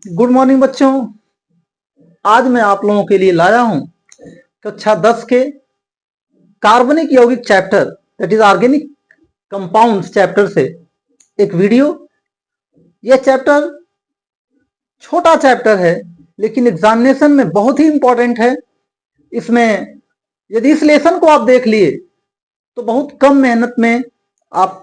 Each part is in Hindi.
गुड मॉर्निंग बच्चों। आज मैं आप लोगों के लिए लाया हूं कक्षा 10 के कार्बनिक यौगिक chapter that is organic compounds chapter से एक वीडियो। यह चैप्टर छोटा चैप्टर है लेकिन एग्जामिनेशन में बहुत ही इंपॉर्टेंट है। इसमें यदि इस लेसन को आप देख लिए तो बहुत कम मेहनत में आप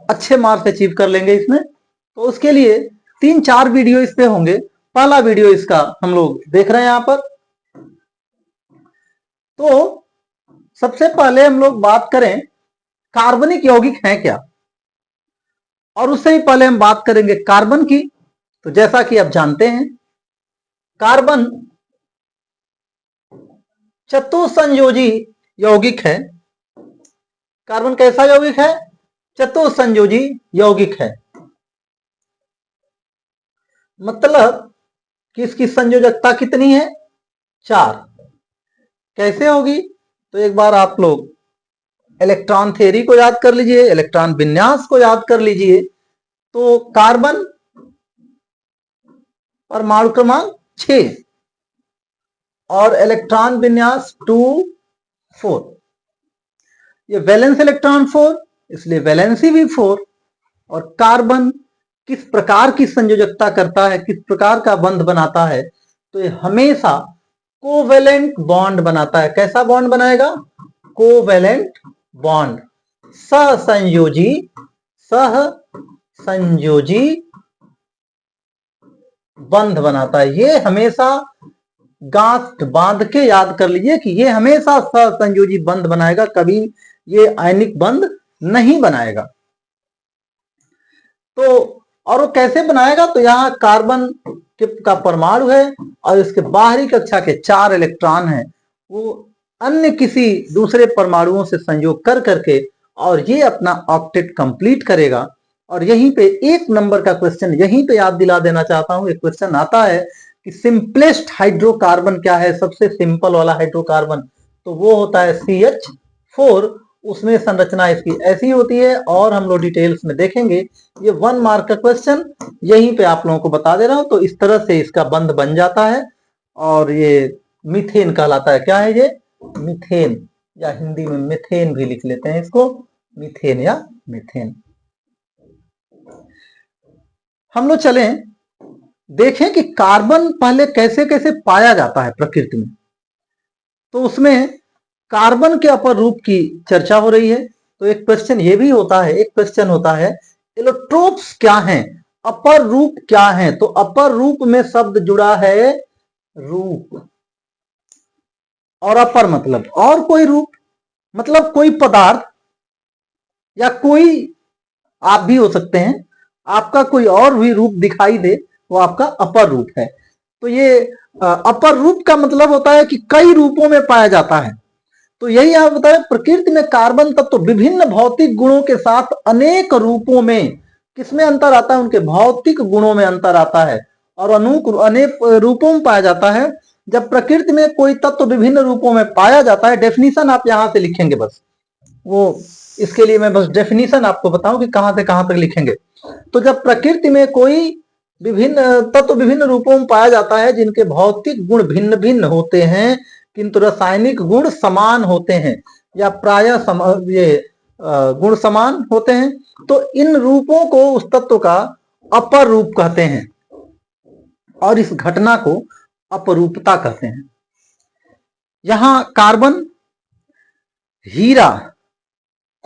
अच्छे मार्क्स अचीव कर लेंगे इसमें। तो उसके लिए 3-4 वीडियो इस पे होंगे। पहला वीडियो इसका हम लोग देख रहे हैं यहां पर। तो सबसे पहले हम लोग बात करें कार्बनिक यौगिक हैं क्या, और उससे भी पहले हम बात करेंगे कार्बन की। तो जैसा कि आप जानते हैं कार्बन चतुसंयोजी यौगिक है। कार्बन कैसा यौगिक है? चतुसंयोजी यौगिक है। मतलब कि इसकी संयोजकता कितनी है? 4। कैसे होगी? तो एक बार आप लोग इलेक्ट्रॉन थ्योरी को याद कर लीजिए, इलेक्ट्रॉन विन्यास को याद कर लीजिए। तो कार्बन परमाणु क्रमांक 6 और इलेक्ट्रॉन विन्यास 2-4। ये वैलेंस इलेक्ट्रॉन 4, इसलिए वैलेंसी भी 4। और कार्बन किस प्रकार की संयोजकता करता है, किस प्रकार का बंध बनाता है? तो ये हमेशा कोवेलेंट बॉन्ड बनाता है। कैसा बॉन्ड बनाएगा? कोवेलेंट बॉन्ड, सहसंयोजी बंध बनाता है। ये हमेशा गांठ बांध के याद कर लीजिए कि ये हमेशा सहसंयोजी बंध बनाएगा, कभी ये आयनिक बंध नहीं बनाएगा। तो और वो कैसे बनाएगा? तो यहां कार्बन का परमाणु है और इसके बाहरी कक्षा के 4 इलेक्ट्रॉन हैं, वो अन्य किसी दूसरे परमाणुओं से संयोग कर करके और ये अपना ऑक्टेट कंप्लीट करेगा। और यहीं पे 1 नंबर का क्वेश्चन यहीं पे याद दिला देना चाहता हूं। एक क्वेश्चन आता है कि सिंपलेस्ट हाइड्रोकार्बन क्या है, सबसे सिंपल वाला हाइड्रोकार्बन? तो वो होता है CH4। उसमें संरचना इसकी ऐसी होती है और हम लोग डिटेल्स में देखेंगे। ये 1 मार्क का क्वेश्चन यहीं पे आप लोगों को बता दे रहा हूं। तो इस तरह से इसका बंध बन जाता है और ये मीथेन कहलाता है। क्या है ये? मीथेन, या हिंदी में मिथेन भी लिख लेते हैं इसको, मीथेन या मीथेन। हम लोग चलें देखें कि कार्बन पहले कैसे कैसे पाया जाता है प्रकृति में। तो उसमें कार्बन के अपर रूप की चर्चा हो रही है। तो एक क्वेश्चन ये भी होता है, एक क्वेश्चन होता है एलोट्रोप्स क्या हैं, अपर रूप क्या हैं? तो अपर रूप में शब्द जुड़ा है रूप, और अपर मतलब और कोई रूप, मतलब कोई पदार्थ या कोई आप भी हो सकते हैं, आपका कोई और भी रूप दिखाई दे वो आपका अपर रूप है। तो ये अपर रूप का मतलब होता है कि कई रूपों में पाया जाता है। तो यही आप बताएं, प्रकृति में कार्बन तत्व तो विभिन्न भौतिक गुणों के साथ अनेक रूपों में, किसमें अंतर आता है? उनके भौतिक गुणों में अंतर आता है और अनेक रूपों में पाया जाता है। जब प्रकृति में कोई तत्व विभिन्न रूपों में पाया जाता है, डेफिनेशन आप यहां से लिखेंगे बस। वो इसके लिए मैं बस डेफिनेशन आपको बताऊं कि कहां से कहां तक लिखेंगे। तो जब प्रकृति में कोई विभिन्न तत्व विभिन्न रूपों में पाया जाता है जिनके भौतिक गुण भिन्न भिन्न होते हैं किंतु रासायनिक गुण समान होते हैं, या प्रायः ये गुण समान होते हैं, तो इन रूपों को उस तत्व का अपर रूप कहते हैं और इस घटना को अपरूपता कहते हैं। यहां कार्बन, हीरा,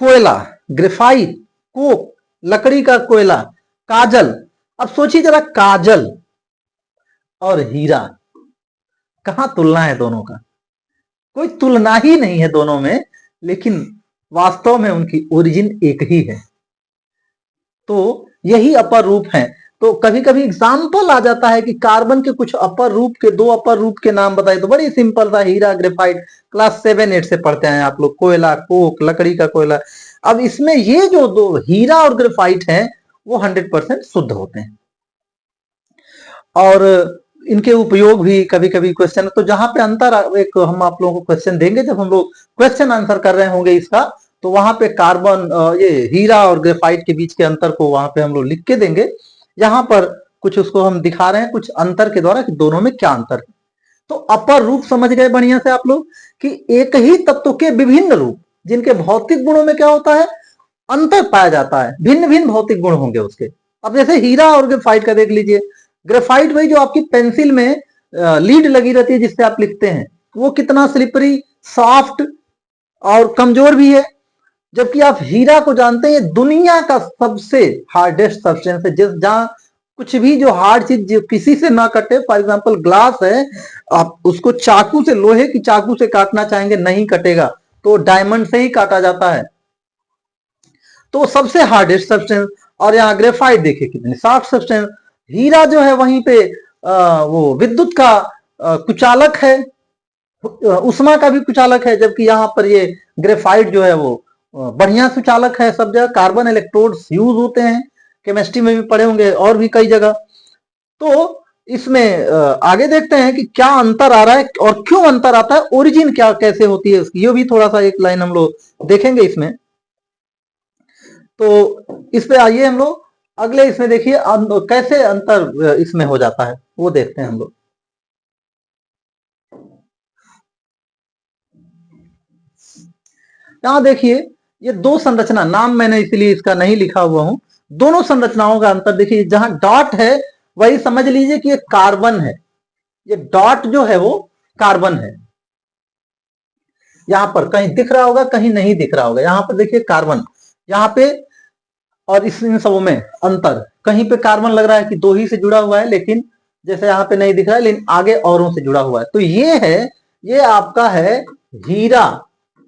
कोयला, ग्रेफाइट, कोक, लकड़ी का कोयला, काजल। अब सोचिए जरा, काजल और हीरा, कहां तुलना है दोनों का? कोई तुलना ही नहीं है दोनों में, लेकिन वास्तव में उनकी ओरिजिन एक ही है। तो यही अपर रूप है। तो कभी कभी एग्जाम्पल आ जाता है कि कार्बन के कुछ अपर रूप के, 2 अपर रूप के नाम बताए, तो बड़ी सिंपल था, हीरा, ग्रेफाइट, क्लास 7-8 से पढ़ते हैं आप लोग, कोयला, कोक, लकड़ी का कोयला। अब इसमें ये जो 2 हीरा और ग्रेफाइट हैं वो 100% शुद्ध होते हैं और इनके उपयोग भी कभी कभी क्वेश्चन, तो जहां पे अंतर, एक हम आप लोगों को क्वेश्चन देंगे जब हम लोग क्वेश्चन आंसर कर रहे होंगे इसका, तो वहां पे कार्बन, ये हीरा और ग्रेफाइट के बीच के अंतर को वहां पे हम लोग लिख के देंगे यहां पर कुछ उसको हम दिखा रहे हैं कुछ अंतर के द्वारा कि दोनों में क्या अंतर है। तो अपर रूप समझ गए बढ़िया से आप लोग कि एक ही तत्व के विभिन्न रूप जिनके भौतिक गुणों में क्या होता है, अंतर पाया जाता है, भिन्न भिन्न भौतिक गुण होंगे उसके। अब जैसे हीरा और ग्रेफाइट का देख लीजिए, ग्रेफाइट वही जो आपकी पेंसिल में लीड लगी रहती है जिससे आप लिखते हैं, वो कितना स्लिपरी, सॉफ्ट और कमजोर भी है। जबकि आप हीरा को जानते हैं, ये दुनिया का सबसे हार्डेस्ट सब्सटेंस है, जिस जहां कुछ भी जो हार्ड चीज जो किसी से ना कटे, फॉर एग्जांपल ग्लास है, आप उसको चाकू से, लोहे की चाकू से काटना चाहेंगे नहीं कटेगा, तो डायमंड से ही काटा जाता है। तो सबसे हार्डेस्ट सब्सटेंस। और यहाँ ग्रेफाइट देखिए कितनी सॉफ्ट सब्सटेंस। हीरा जो है वहीं पे वो विद्युत का कुचालक है, उष्मा का भी कुचालक है, जबकि यहाँ पर ये ग्रेफाइट जो है वो बढ़िया सुचालक है। सब जगह कार्बन इलेक्ट्रोड्स यूज होते हैं, केमिस्ट्री में भी पढ़े होंगे और भी कई जगह। तो इसमें आगे देखते हैं कि क्या अंतर आ रहा है और क्यों अंतर आता है, ओरिजिन क्या कैसे होती है इसकी, ये भी थोड़ा सा एक लाइन हम लोग देखेंगे इसमें। तो इस पे आइए हम लोग अगले इसमें देखिए कैसे अंतर इसमें हो जाता है, वो देखते हैं हम लोग। यहां देखिए ये दो संरचना, नाम मैंने इसलिए इसका नहीं लिखा हुआ हूं, दोनों संरचनाओं का अंतर देखिए। जहां डॉट है वही समझ लीजिए कि ये कार्बन है, ये डॉट जो है वो कार्बन है। यहां पर कहीं दिख रहा होगा कहीं नहीं दिख रहा होगा, यहां पर देखिए कार्बन, यहां पे और इन सबों में अंतर, कहीं पे कार्बन लग रहा है कि दो ही से जुड़ा हुआ है, लेकिन जैसे यहाँ पे नहीं दिख रहा है, लेकिन आगे औरों से जुड़ा हुआ है। तो ये है, ये आपका है हीरा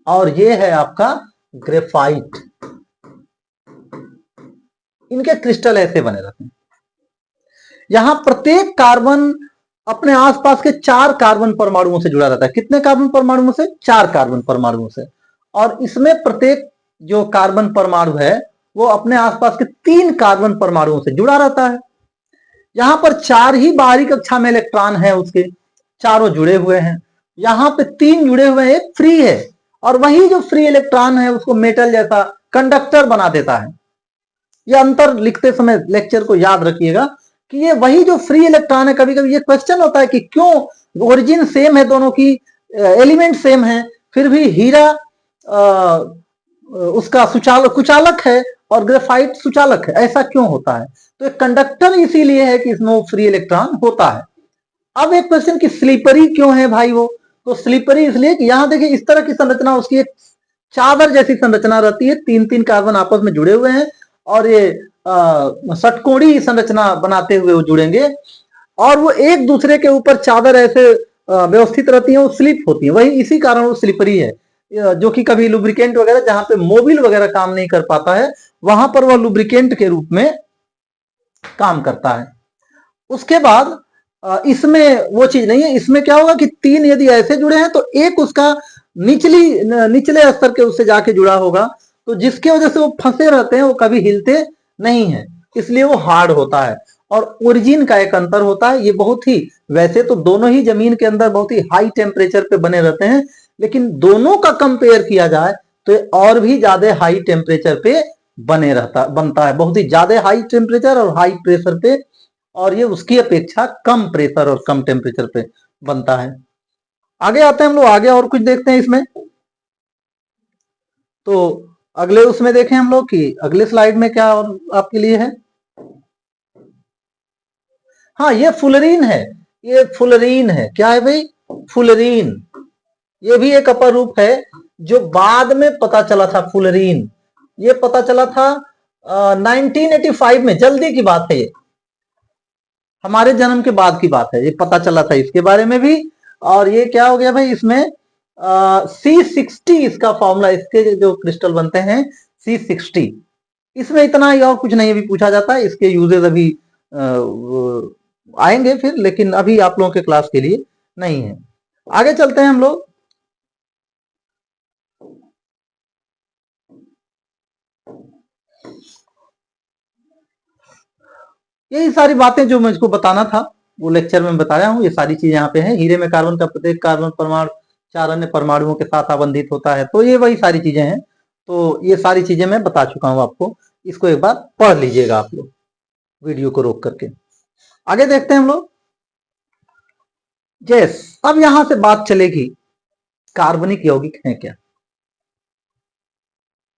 और ये है आपका ग्रेफाइट। इनके क्रिस्टल ऐसे बने रहते हैं। यहां प्रत्येक कार्बन अपने आसपास के 4 कार्बन परमाणुओं से जुड़ा रहता है। कितने कार्बन परमाणुओं से? 4 कार्बन परमाणुओं से। और इसमें प्रत्येक जो कार्बन परमाणु है वो अपने आसपास के 3 कार्बन परमाणुओं से जुड़ा रहता है। यहां पर 4 ही बाहरी कक्षा में इलेक्ट्रॉन है, उसके चारों जुड़े हुए हैं। यहां पे 3 जुड़े हुए हैं, एक फ्री है, और वही जो फ्री इलेक्ट्रॉन है उसको मेटल जैसा कंडक्टर बना देता है। ये अंतर लिखते समय लेक्चर को याद रखिएगा कि ये वही जो फ्री इलेक्ट्रॉन है। कभी कभी ये क्वेश्चन होता है कि क्यों ओरिजिन सेम है, दोनों की एलिमेंट सेम है, फिर भी हीरा उसका कुचालक है और ग्रेफाइट सुचालक है, ऐसा क्यों होता है? तो एक कंडक्टर इसीलिए है कि इसमें फ्री इलेक्ट्रॉन होता है। अब एक क्वेश्चन कि स्लीपरी क्यों है भाई वो? तो स्लीपरी इसलिए कि यहां देखिए इस तरह की संरचना, उसकी एक चादर जैसी संरचना रहती है, 3-3 कार्बन आपस में जुड़े हुए हैं और ये षटकोणीय संरचना बनाते हुए वो जुड़ेंगे और वो एक दूसरे के ऊपर चादर ऐसे व्यवस्थित रहती है, वो स्लिप होती है, वही इसी कारण वो स्लिपरी है। जो कि कभी लुब्रिकेंट वगैरह, जहां पे मोबिल वगैरह काम नहीं कर पाता है, वहां पर वह लुब्रिकेंट के रूप में काम करता है। उसके बाद इसमें वो चीज नहीं है। इसमें क्या होगा कि 3 यदि ऐसे जुड़े हैं तो एक उसका निचले स्तर के उससे जाके जुड़ा होगा, तो जिसके वजह से वो फंसे रहते हैं, वो कभी हिलते नहीं है, इसलिए वो हार्ड होता है। और ओरिजिन का एक अंतर होता है, ये बहुत ही, वैसे तो दोनों ही जमीन के अंदर बहुत ही हाई टेम्परेचर पे बने रहते हैं, लेकिन दोनों का कंपेयर किया जाए तो ये और भी ज्यादा हाई टेम्परेचर पे बनता है, बहुत ही ज्यादा हाई टेम्परेचर और हाई प्रेशर पे, और ये उसकी अपेक्षा कम प्रेशर और कम टेम्परेचर पे बनता है। आगे आते हैं हम लोग, आगे और कुछ देखते हैं इसमें। तो अगले उसमें देखें हम लोग कि अगले स्लाइड में क्या और आपके लिए है। हाँ, ये फुलरीन है, ये फुलरीन है। क्या है भाई? फुलरीन। ये भी एक अपर रूप है जो बाद में पता चला था। फुलरीन ये पता चला था 1985 में, जल्दी की बात है, ये हमारे जन्म के बाद की बात है, ये पता चला था इसके बारे में भी। और ये क्या हो गया भाई, इसमें C60 इसका फॉर्मूला, इसके जो क्रिस्टल बनते हैं C60। इसमें इतना ही, और कुछ नहीं अभी पूछा जाता है। इसके यूजेस अभी आएंगे फिर, लेकिन अभी आप लोगों के क्लास के लिए नहीं है। आगे चलते हैं हम लोग। यही सारी बातें जो मुझको बताना था वो लेक्चर में बताया हूँ। ये सारी चीजें यहाँ पे हैं। हीरे में कार्बन का प्रत्येक कार्बन परमाणु 4 अन्य परमाणुओं के साथ आबंधित होता है, तो ये वही सारी चीजें हैं। तो ये सारी चीजें मैं बता चुका हूँ आपको, इसको एक बार पढ़ लीजिएगा आप लोग। वीडियो को रोक करके। आगे देखते हैं हम लोग। यस, अब यहां से बात चलेगी कार्बनिक यौगिक हैं क्या।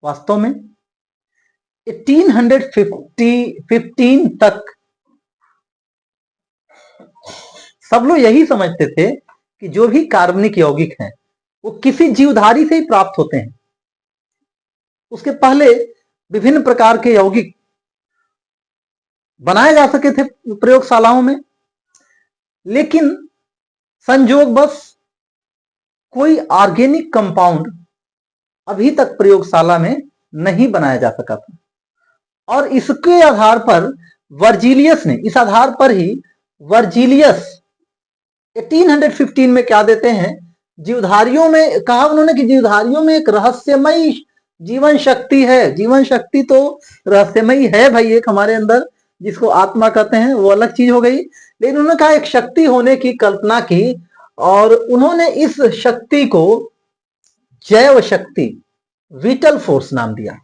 वास्तव में 1815 तक सब लोग यही समझते थे कि जो भी कार्बनिक यौगिक हैं वो किसी जीवधारी से ही प्राप्त होते हैं। उसके पहले विभिन्न प्रकार के यौगिक बनाए जा सके थे प्रयोगशालाओं में, लेकिन संयोगवश कोई ऑर्गेनिक कंपाउंड अभी तक प्रयोगशाला में नहीं बनाया जा सका था। और इसके आधार पर वर्जिलियस ने, इस आधार पर ही वर्जिलियस 1815 में क्या देते हैं, जीवधारियों में कहा उन्होंने कि जीवधारियों में एक रहस्यमयी जीवन शक्ति है। जीवन शक्ति तो रहस्यमयी है भाई, एक हमारे अंदर जिसको आत्मा कहते हैं वो अलग चीज हो गई, लेकिन उन्होंने कहा एक शक्ति होने की कल्पना की और उन्होंने इस शक्ति को जैव शक्ति, विटल फोर्स नाम दिया।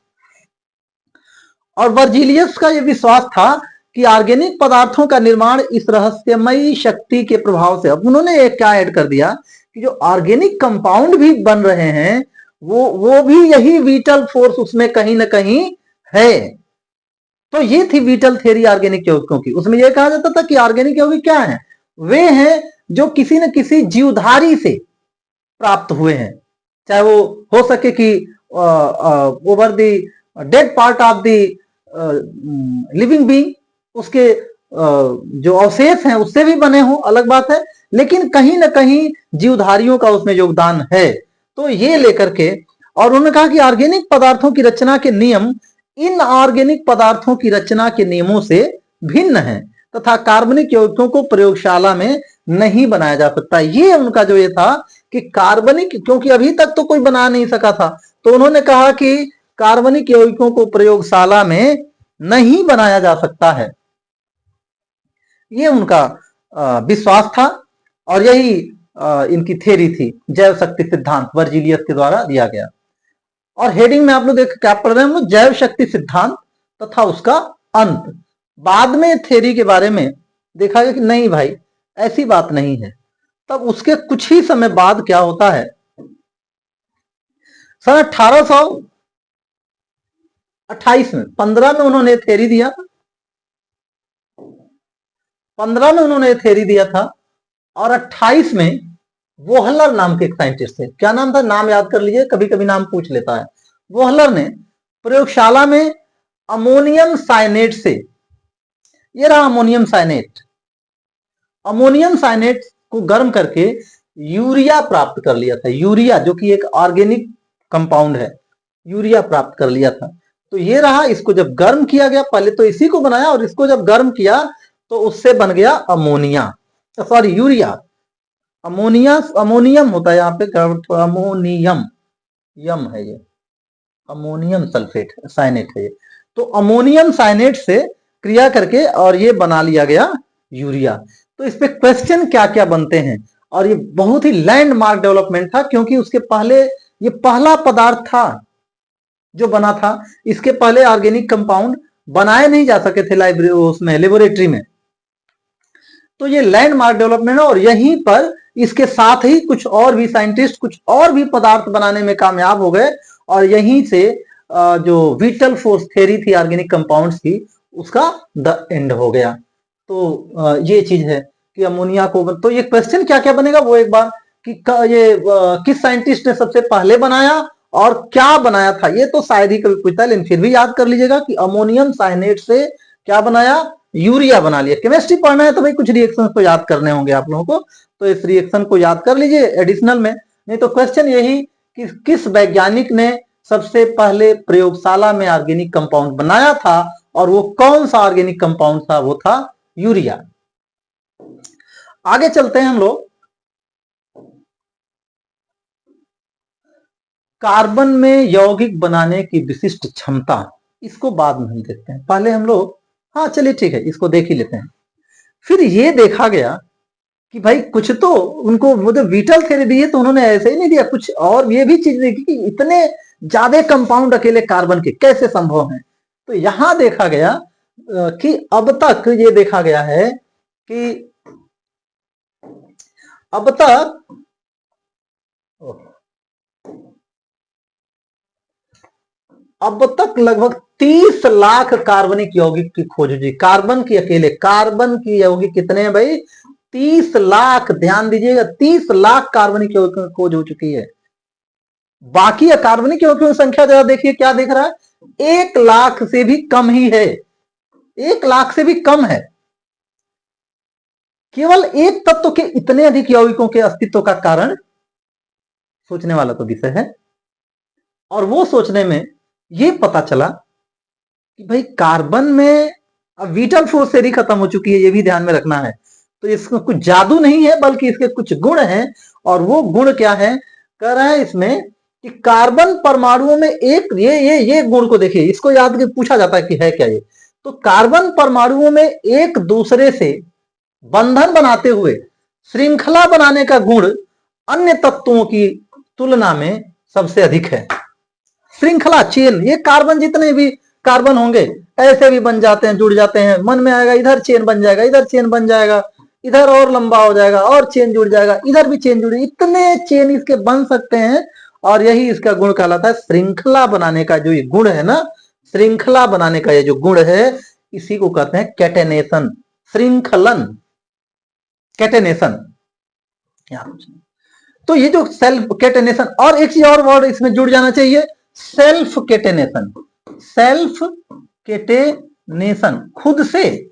और वर्जिलियस का यह विश्वास था कि ऑर्गेनिक पदार्थों का निर्माण इस रहस्यमयी शक्ति के प्रभाव से, अब उन्होंने एक क्या ऐड कर दिया कि जो ऑर्गेनिक कंपाउंड भी बन रहे हैं वो भी यही विटल फोर्स उसमें कहीं ना कहीं है। तो ये थी विटल थ्योरी ऑर्गेनिक यौगिकों की। उसमें यह कहा जाता था कि ऑर्गेनिक यौगिक क्या है, वे हैं जो किसी न किसी जीवधारी से प्राप्त हुए हैं, चाहे वो हो सके कि over the dead part of the living being, उसके जो अवशेष हैं उससे भी बने हों, अलग बात है, लेकिन कहीं ना कहीं जीवधारियों का उसमें योगदान है। तो ये लेकर के, और उन्होंने कहा कि ऑर्गेनिक पदार्थों की रचना के नियम इन ऑर्गेनिक पदार्थों की रचना के नियमों से भिन्न हैं तथा कार्बनिक यौगिकों को प्रयोगशाला में नहीं बनाया जा सकता। ये उनका जो ये था कि कार्बनिक, क्योंकि अभी तक तो कोई बना नहीं सका था, तो उन्होंने कहा कि कार्बनिक यौगिकों को प्रयोगशाला में नहीं बनाया जा सकता है। ये उनका विश्वास था और यही इनकी थ्योरी थी, जैव शक्ति सिद्धांत वर्जिलियस के द्वारा दिया गया। और हेडिंग में आप लोग देख क्या पढ़ रहे हैं हम लोग, जैव शक्ति सिद्धांत तथा उसका अंत। बाद में थ्योरी के बारे में देखा गया कि नहीं भाई ऐसी बात नहीं है। तब उसके कुछ ही समय बाद क्या होता है, सन 1828 में 15 में उन्होंने थ्योरी दिया था, 15 में उन्होंने थ्योरी दिया था और 28 में वोहलर नाम के एक साइंटिस्ट थे, क्या नाम था, नाम याद कर लीजिए, कभी कभी नाम पूछ लेता है। वोहलर ने प्रयोगशाला में अमोनियम साइनेट से, ये रहा अमोनियम साइनेट, अमोनियम साइनेट को गर्म करके यूरिया प्राप्त कर लिया था। यूरिया जो कि एक ऑर्गेनिक कंपाउंड है, यूरिया प्राप्त कर लिया था। तो ये रहा, इसको जब गर्म किया गया, पहले तो इसी को बनाया और इसको जब गर्म किया तो उससे बन गया ammonia, sorry urea. Ammonia, ammonium होता है यहाँ पे, अमोनियम, यम है ये, अमोनियम सल्फेट साइनेट है ये। तो अमोनियम साइनेट से क्रिया करके और ये बना लिया गया यूरिया। तो इस पे क्वेश्चन क्या क्या बनते हैं, और ये बहुत ही लैंडमार्क डेवलपमेंट था, क्योंकि उसके पहले ये पहला पदार्थ था जो बना था। इसके पहले ऑर्गेनिक कंपाउंड बनाए नहीं जा सके थे लाइब्रेरी, उसमें लेबोरेटरी में। तो ये लैंडमार्क डेवलपमेंट है और यहीं पर इसके साथ ही कुछ और भी साइंटिस्ट कुछ और भी पदार्थ बनाने में कामयाब हो गए और यहीं से जो विटल फोर्स थ्योरी थी ऑर्गेनिक कंपाउंड्स की, उसका द एंड हो गया। तो ये चीज है कि अमोनिया को, तो ये क्वेश्चन क्या क्या बनेगा वो एक बार कि ये किस साइंटिस्ट ने सबसे पहले बनाया और क्या बनाया था, ये तो शायद ही कभी पूछता है, लेकिन फिर भी याद कर लीजिएगा कि अमोनियम साइनेट से क्या बनाया, यूरिया बना लिया। केमिस्ट्री पढ़ना है तो भाई कुछ रिएक्शन को याद करने होंगे आप लोगों को, तो इस रिएक्शन को याद कर लीजिए एडिशनल में। नहीं तो क्वेश्चन यही कि किस वैज्ञानिक ने सबसे पहले प्रयोगशाला में ऑर्गेनिक कंपाउंड बनाया था और वो कौन सा ऑर्गेनिक कंपाउंड था, वो था यूरिया। आगे चलते हैं हम लोग, कार्बन में यौगिक बनाने की विशिष्ट क्षमता, इसको बाद में हम देखते हैं, पहले हम लोग, हाँ चलिए ठीक है इसको देख ही लेते हैं। फिर ये देखा गया कि भाई कुछ तो उनको वो जो विटल थ्योरी दी है तो उन्होंने ऐसे ही नहीं दिया, कुछ और ये भी चीज देखी कि इतने ज्यादा कंपाउंड अकेले कार्बन के कैसे संभव हैं। तो यहां देखा गया कि अब तक ये देखा गया है कि अब तक लगभग 30 लाख कार्बनिक यौगिक की खोज हुई। कार्बन की अकेले कार्बन की यौगिक कितने हैं भाई? 30 लाख। ध्यान दीजिएगा, 30 लाख कार्बनिक यौगिक की खोज हो चुकी है। बाकी अकार्बनिक यौगिकों की संख्या जरा देखिए, क्या दिख रहा है? 1 लाख से भी कम ही है, 1 लाख से भी कम है। केवल एक तत्व के इतने अधिक यौगिकों के अस्तित्व का कारण सोचने वाला तो विषय है। और वो सोचने में ये पता चला कि भाई कार्बन में अब विटल फोर्स थ्योरी खत्म हो चुकी है, ये भी ध्यान में रखना है। तो इसमें कुछ जादू नहीं है, बल्कि इसके कुछ गुण हैं। और वो गुण क्या है? कह रहा है इसमें कि कार्बन परमाणुओं में एक ये गुण को देखिए, इसको याद के पूछा जाता है कि है क्या ये। तो कार्बन परमाणुओं में एक दूसरे से बंधन बनाते हुए श्रृंखला बनाने का गुण अन्य तत्वों की तुलना में सबसे अधिक है। श्रृंखला, चेन, ये कार्बन जितने भी कार्बन होंगे ऐसे भी बन जाते हैं, जुड़ जाते हैं। मन में आएगा इधर चेन बन जाएगा, इधर चेन बन जाएगा, इधर और लंबा हो जाएगा और चेन जुड़ जाएगा, इधर भी चेन जुड़े, इतने चेन इसके बन सकते हैं। और यही इसका गुण कहलाता है श्रृंखला बनाने का। जो ये गुण है ना, श्रृंखला बनाने का ये जो गुण है, इसी को कहते हैं कैटेनेशन, श्रृंखलन, कैटेनेशन। तो ये जो सेल्फ कैटेनेशन, और एक चीज और वर्ड इसमें जुड़ जाना चाहिए, सेल्फ कैटेनेशन। सेल्फ कैटेनेशन, खुद से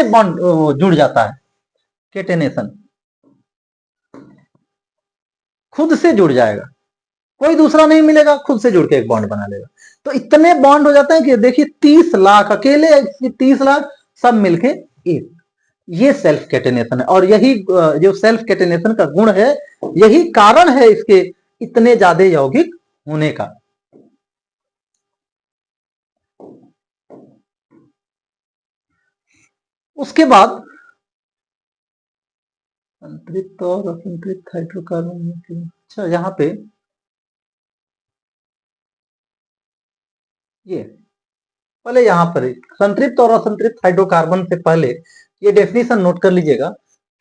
बॉन्ड जुड़ जाता है। कैटेनेशन खुद से जुड़ जाएगा, कोई दूसरा नहीं मिलेगा, खुद से जुड़ के एक बॉन्ड बना लेगा। तो इतने बॉन्ड हो जाते हैं कि देखिए 30 लाख, अकेले 30 लाख सब मिलके एक, ये सेल्फ कैटेनेशन है। और यही जो सेल्फ कैटेनेशन का गुण है, यही कारण है इसके इतने ज्यादा यौगिक होने का। उसके बाद संतृप्त और असंतृप्त हाइड्रोकार्बन, अच्छा यहां पे ये पहले यहां पर संतृप्त और असंतृप्त हाइड्रोकार्बन से पहले ये डेफिनेशन नोट कर लीजिएगा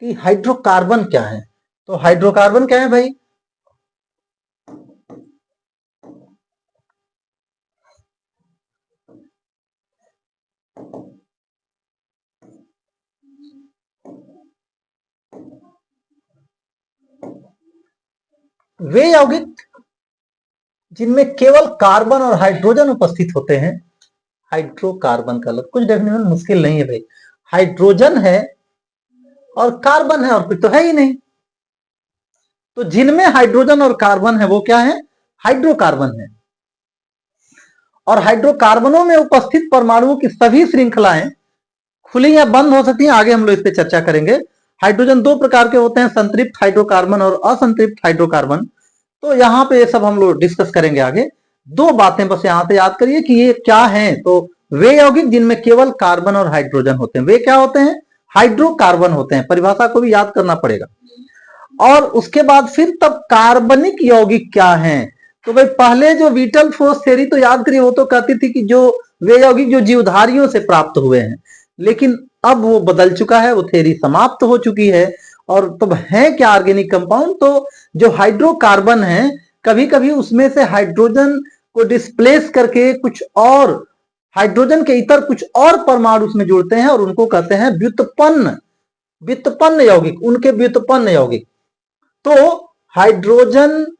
कि हाइड्रोकार्बन क्या है। तो हाइड्रोकार्बन क्या है भाई? वे यौगिक जिनमें केवल कार्बन और हाइड्रोजन उपस्थित होते हैं, हाइड्रोकार्बन का अलग। कुछ डेफिनेशन मुश्किल नहीं है भाई, हाइड्रोजन है और कार्बन है और कुछ तो है ही नहीं। तो जिनमें हाइड्रोजन और कार्बन है वो क्या है? हाइड्रोकार्बन है। और हाइड्रोकार्बनों में उपस्थित परमाणुओं की सभी श्रृंखलाएं खुली या बंद हो सकती हैं, आगे हम लोग इस पर चर्चा करेंगे। हाइड्रोजन दो प्रकार के होते हैं, संतृप्त हाइड्रोकार्बन और असंतृप्त हाइड्रोकार्बन। तो यहाँ पे ये सब हम लोग डिस्कस करेंगे आगे। दो बातें बस यहाँ पे याद करिए कि ये क्या है। तो वे यौगिक जिनमें केवल कार्बन और हाइड्रोजन होते हैं, वे क्या होते हैं? हाइड्रोकार्बन होते हैं। परिभाषा को भी याद करना पड़ेगा। और उसके बाद फिर तब कार्बनिक यौगिक क्या हैं? तो भाई पहले जो विटल फोर्स थ्योरी तो याद करिए, वो तो कहती थी कि जो वे यौगिक जो जीवधारियों से प्राप्त हुए हैं, लेकिन अब वो बदल चुका है, वो थ्योरी समाप्त हो चुकी है। और तब है क्या ऑर्गेनिक कंपाउंड? तो जो हाइड्रोकार्बन है, कभी कभी उसमें से हाइड्रोजन को डिस्प्लेस करके कुछ और हाइड्रोजन के इतर कुछ और परमाणु उसमें जुड़ते हैं और उनको कहते हैं व्युत्पन्न, व्युत्पन्न यौगिक, उनके व्युत्पन्न यौगिक। तो हाइड्रोजन,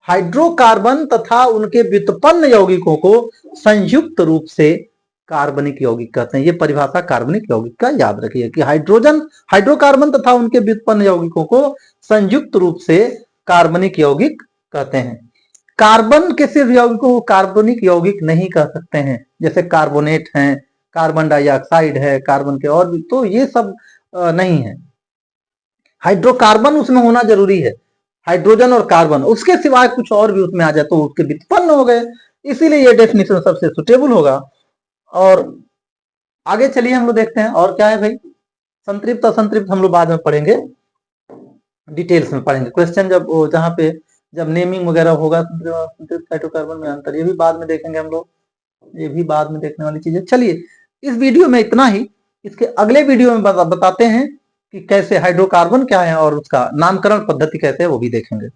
हाइड्रोकार्बन तथा उनके व्युत्पन्न यौगिकों को संयुक्त रूप से कार्बनिक यौगिक कहते हैं। ये परिभाषा कार्बनिक यौगिक का याद रखिए कि हाइड्रोजन, हाइड्रोकार्बन तथा उनके व्युत्पन्न यौगिकों को संयुक्त रूप से कार्बनिक यौगिक कहते हैं। कार्बन के सिर्फ यौगिकों को कार्बनिक यौगिक नहीं कह सकते हैं, जैसे कार्बोनेट हैं, कार्बन डाइऑक्साइड है, कार्बन के और भी, तो ये सब नहीं है। हाइड्रोकार्बन उसमें होना जरूरी है, हाइड्रोजन और कार्बन, उसके सिवाय कुछ और भी उसमें आ जाए तो उसके व्युत्पन्न हो गए। इसीलिए ये डेफिनेशन सबसे सुटेबल होगा। और आगे चलिए हम लोग देखते हैं और क्या है भाई। संतृप्त असंतृप्त हम लोग बाद में पढ़ेंगे, डिटेल्स में पढ़ेंगे। क्वेश्चन जब जहां पे जब नेमिंग वगैरह होगा, संतृप्त हाइड्रोकार्बन में अंतर, ये भी बाद में देखेंगे हम लोग। ये भी बाद में देखने वाली चीज है। चलिए इस वीडियो में इतना ही। इसके अगले वीडियो में बताते हैं कि कैसे हाइड्रोकार्बन क्या है और उसका नामकरण पद्धति कैसे है, वो भी देखेंगे।